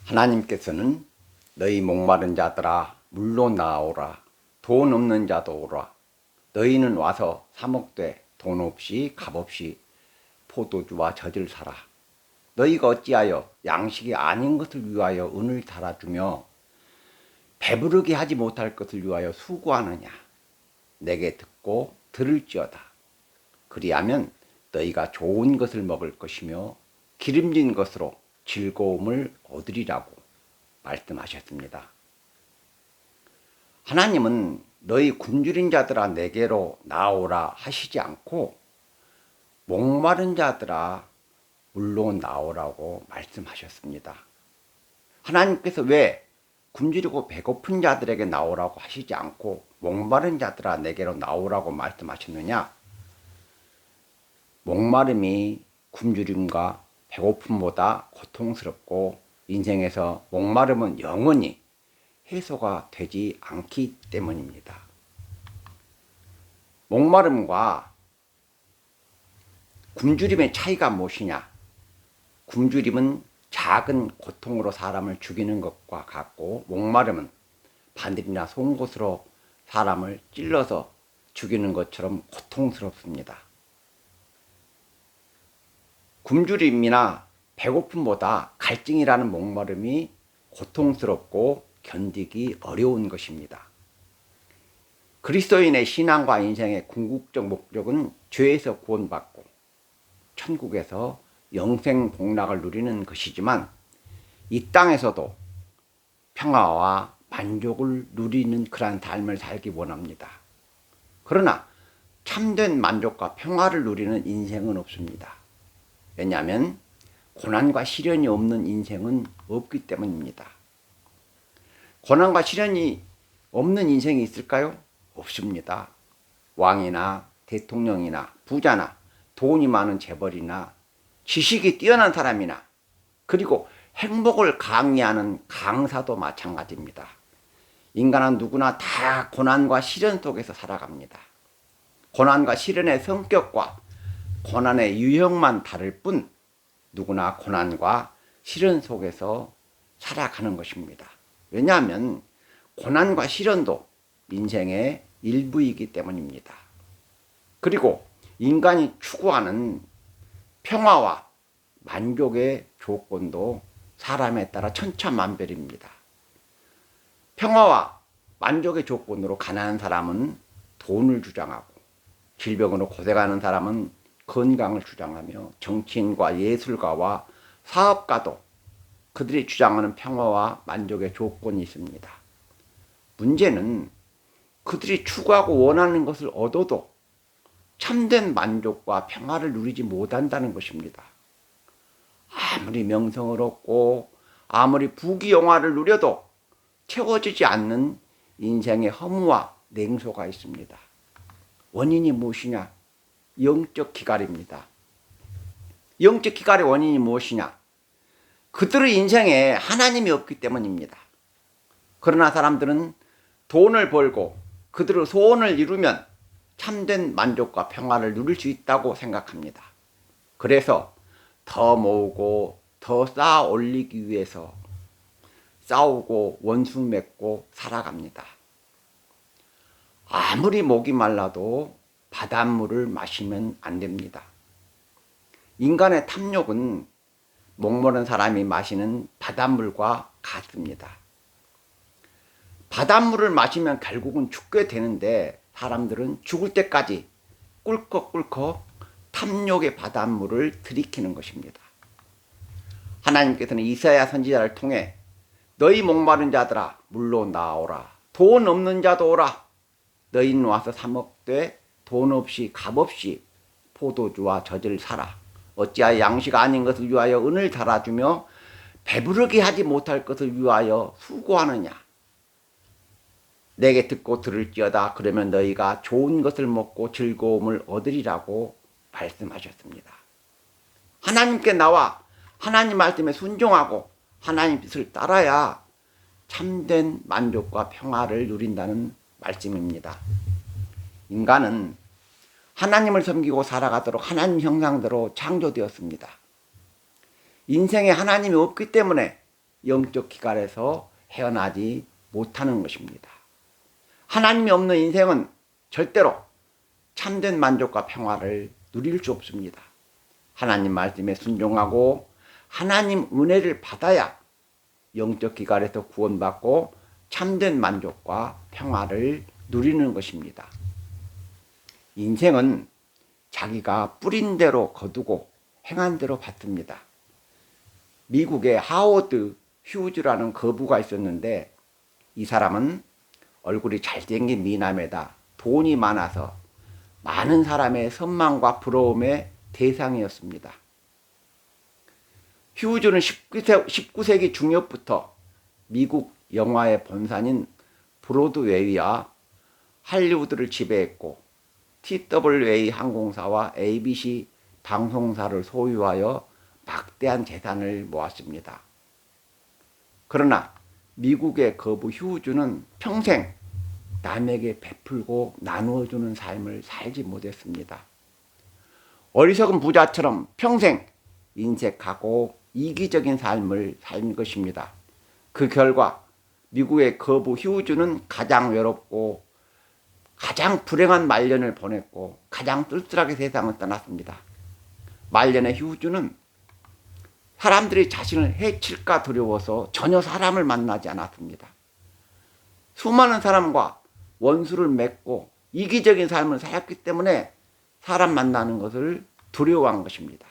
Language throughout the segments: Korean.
하나님께서는 너희 목마른 자들아 물로 나오라. 돈 없는 자도 오라. 너희는 와서 사 먹되 돈 없이 값없이 포도주와 젖을 사라. 너희가 어찌하여 양식이 아닌 것을 위하여 은을 달아주며 배부르게 하지 못할 것을 위하여 수고하느냐. 내게 듣고 들을지어다. 그리하면 너희가 좋은 것을 먹을 것이며 기름진 것으로 즐거움을 얻으리라고 말씀하셨습니다. 하나님은 너희 굶주린 자들아 내게로 나오라 하시지 않고 목마른 자들아 물로 나오라고 말씀하셨습니다. 하나님께서 왜 굶주리고 배고픈 자들에게 나오라고 하시지 않고 목마른 자들아 내게로 나오라고 말씀하셨느냐? 목마름이 굶주림과 배고픔보다 고통스럽고 인생에서 목마름은 영원히 해소가 되지 않기 때문입니다. 목마름과 굶주림의 차이가 무엇이냐? 굶주림은 작은 고통으로 사람을 죽이는 것과 같고 목마름은 바늘이나 송곳으로 사람을 찔러서 죽이는 것처럼 고통스럽습니다. 굶주림이나 배고픔보다 갈증이라는 목마름이 고통스럽고 견디기 어려운 것입니다. 그리스도인의 신앙과 인생의 궁극적 목적은 죄에서 구원받고 천국에서 영생 복락을 누리는 것이지만 이 땅에서도 평화와 만족을 누리는 그러한 삶을 살기 원합니다. 그러나 참된 만족과 평화를 누리는 인생은 없습니다. 왜냐하면 고난과 시련이 없는 인생은 없기 때문입니다. 고난과 시련이 없는 인생이 있을까요? 없습니다. 왕이나 대통령이나 부자나 돈이 많은 재벌이나 지식이 뛰어난 사람이나 그리고 행복을 강의하는 강사도 마찬가지입니다. 인간은 누구나 다 고난과 시련 속에서 살아갑니다. 고난과 시련의 성격과 고난의 유형만 다를 뿐 누구나 고난과 시련 속에서 살아가는 것입니다. 왜냐하면 고난과 시련도 인생의 일부이기 때문입니다. 그리고 인간이 추구하는 평화와 만족의 조건도 사람에 따라 천차만별입니다. 평화와 만족의 조건으로 가난한 사람은 돈을 주장하고 질병으로 고생하는 사람은 건강을 주장하며 정치인과 예술가와 사업가도 그들이 주장하는 평화와 만족의 조건이 있습니다. 문제는 그들이 추구하고 원하는 것을 얻어도 참된 만족과 평화를 누리지 못한다는 것입니다. 아무리 명성을 얻고 아무리 부귀영화를 누려도 채워지지 않는 인생의 허무와 냉소가 있습니다. 원인이 무엇이냐? 영적 기갈입니다. 영적 기갈의 원인이 무엇이냐? 그들의 인생에 하나님이 없기 때문입니다. 그러나 사람들은 돈을 벌고 그들의 소원을 이루면 참된 만족과 평화를 누릴 수 있다고 생각합니다. 그래서 더 모으고 더 쌓아 올리기 위해서 싸우고 원수 맺고 살아갑니다. 아무리 목이 말라도 바닷물을 마시면 안 됩니다. 인간의 탐욕은 목마른 사람이 마시는 바닷물과 같습니다. 바닷물을 마시면 결국은 죽게 되는데 사람들은 죽을 때까지 꿀꺽꿀꺽 탐욕의 바닷물을 들이키는 것입니다. 하나님께서는 이사야 선지자를 통해 너희 목마른 자들아 물로 나오라. 돈 없는 자도 오라. 너희는 와서 사 먹되 돈 없이 값없이 포도주와 젖을 사라. 어찌하여 양식 아닌 것을 위하여 은을 달아주며 배부르게 하지 못할 것을 위하여 수고하느냐. 내게 듣고 들을지어다. 그러면 너희가 좋은 것을 먹고 즐거움을 얻으리라고 말씀하셨습니다. 하나님께 나와 하나님 말씀에 순종하고 하나님 뜻을 따라야 참된 만족과 평화를 누린다는 말씀입니다. 인간은 하나님을 섬기고 살아가도록 하나님 형상대로 창조되었습니다. 인생에 하나님이 없기 때문에 영적 기갈에서 헤어나지 못하는 것입니다. 하나님이 없는 인생은 절대로 참된 만족과 평화를 누릴 수 없습니다. 하나님 말씀에 순종하고 하나님 은혜를 받아야 영적 기갈에서 구원받고 참된 만족과 평화를 누리는 것입니다. 인생은 자기가 뿌린 대로 거두고 행한 대로 받습니다. 미국의 하워드 휴즈라는 거부가 있었는데 이 사람은 얼굴이 잘생긴 미남에다 돈이 많아서 많은 사람의 선망과 부러움의 대상이었습니다. 휴즈는 19세기 중엽부터 미국 영화의 본산인 브로드웨이와 할리우드를 지배했고 TWA 항공사와 ABC 방송사를 소유하여 막대한 재산을 모았습니다. 그러나 미국의 거부 휴즈는 평생 남에게 베풀고 나누어주는 삶을 살지 못했습니다. 어리석은 부자처럼 평생 인색하고 이기적인 삶을 산 것입니다. 그 결과 미국의 거부 휴즈는 가장 외롭고 가장 불행한 말년을 보냈고 가장 쓸쓸하게 세상을 떠났습니다. 말년의 휴즈는 사람들이 자신을 해칠까 두려워서 전혀 사람을 만나지 않았습니다. 수많은 사람과 원수를 맺고 이기적인 삶을 살았기 때문에 사람 만나는 것을 두려워한 것입니다.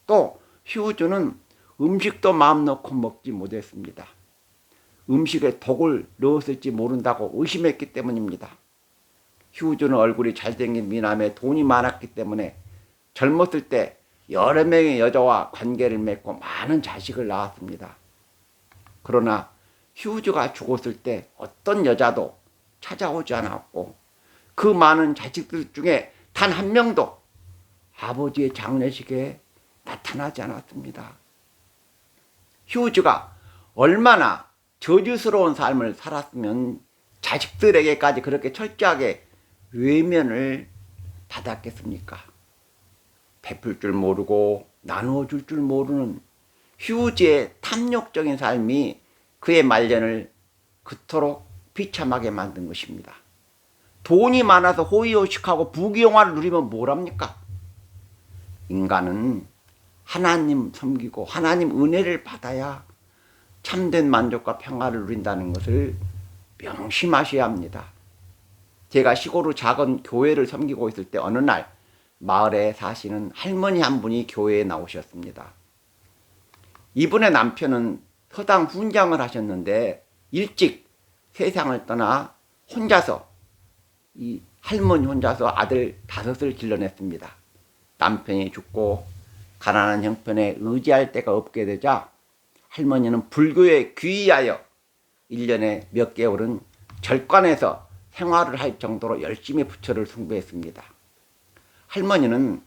또 휴즈는 음식도 마음 놓고 먹지 못했습니다. 음식에 독을 넣었을지 모른다고 의심했기 때문입니다. 휴즈는 얼굴이 잘생긴 미남에 돈이 많았기 때문에 젊었을 때 여러 명의 여자와 관계를 맺고 많은 자식을 낳았습니다. 그러나 휴즈가 죽었을 때 어떤 여자도 찾아오지 않았고 그 많은 자식들 중에 단 한 명도 아버지의 장례식에 나타나지 않았습니다. 휴즈가 얼마나 저주스러운 삶을 살았으면 자식들에게까지 그렇게 철저하게 외면을 받았겠습니까? 베풀 줄 모르고 나누어 줄 줄 모르는 휴즈의 탐욕적인 삶이 그의 말년을 그토록 비참하게 만든 것입니다. 돈이 많아서 호의호식하고 부귀영화를 누리면 뭐랍니까? 인간은 하나님 섬기고 하나님 은혜를 받아야 참된 만족과 평화를 누린다는 것을 명심하셔야 합니다. 제가 시골의 작은 교회를 섬기고 있을 때 어느 날 마을에 사시는 할머니 한 분이 교회에 나오셨습니다. 이분의 남편은 서당 훈장을 하셨는데 일찍 세상을 떠나 혼자서 이 할머니 혼자서 아들 5을 길러냈습니다. 남편이 죽고 가난한 형편에 의지할 데가 없게 되자 할머니는 불교에 귀의하여 1년에 몇 개월은 절간에서 생활을 할 정도로 열심히 부처를 숭배했습니다. 할머니는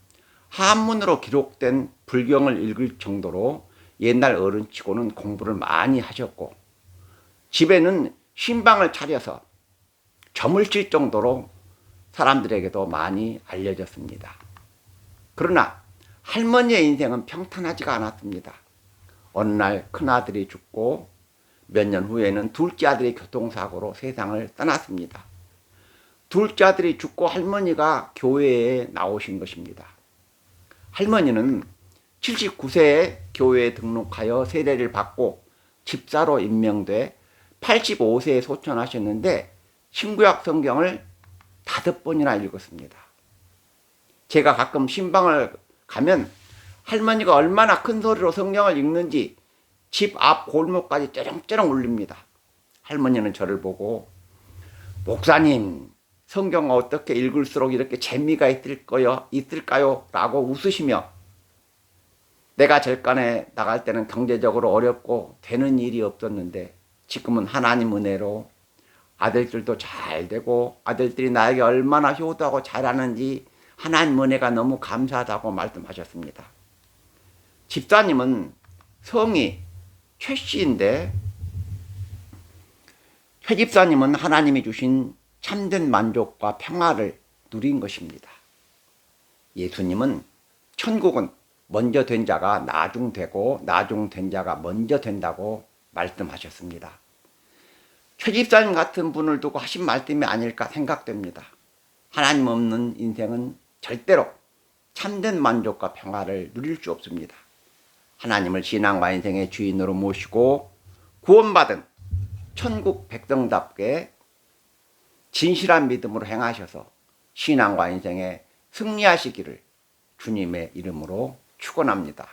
한문으로 기록된 불경을 읽을 정도로 옛날 어른치고는 공부를 많이 하셨고 집에는 신방을 차려서 점을 칠 정도로 사람들에게도 많이 알려졌습니다. 그러나 할머니의 인생은 평탄하지가 않았습니다. 어느 날 큰아들이 죽고 몇 년 후에는 둘째 아들이 교통사고로 세상을 떠났습니다. 둘째 아들이 죽고 할머니가 교회에 나오신 것입니다. 할머니는 79세에 교회에 등록하여 세례를 받고 집사로 임명돼 85세에 소천하셨는데 신구약 성경을 5번이나 읽었습니다. 제가 가끔 신방을 가면 할머니가 얼마나 큰 소리로 성경을 읽는지 집 앞 골목까지 쩌렁쩌렁 울립니다. 할머니는 저를 보고 목사님 성경 어떻게 읽을수록 이렇게 재미가 있을까요? 라고 웃으시며 내가 절간에 나갈 때는 경제적으로 어렵고 되는 일이 없었는데 지금은 하나님 은혜로 아들들도 잘 되고 아들들이 나에게 얼마나 효도하고 잘하는지 하나님 은혜가 너무 감사하다고 말씀하셨습니다. 집사님은 성이 최 씨인데 최 집사님은 하나님이 주신 참된 만족과 평화를 누린 것입니다. 예수님은 천국은 먼저 된 자가 나중되고 나중된 자가 먼저 된다고 말씀하셨습니다. 최 집사님 같은 분을 두고 하신 말씀이 아닐까 생각됩니다. 하나님 없는 인생은 절대로 참된 만족과 평화를 누릴 수 없습니다. 하나님을 신앙과 인생의 주인으로 모시고 구원받은 천국 백성답게 진실한 믿음으로 행하셔서 신앙과 인생에 승리하시기를 주님의 이름으로 축원합니다.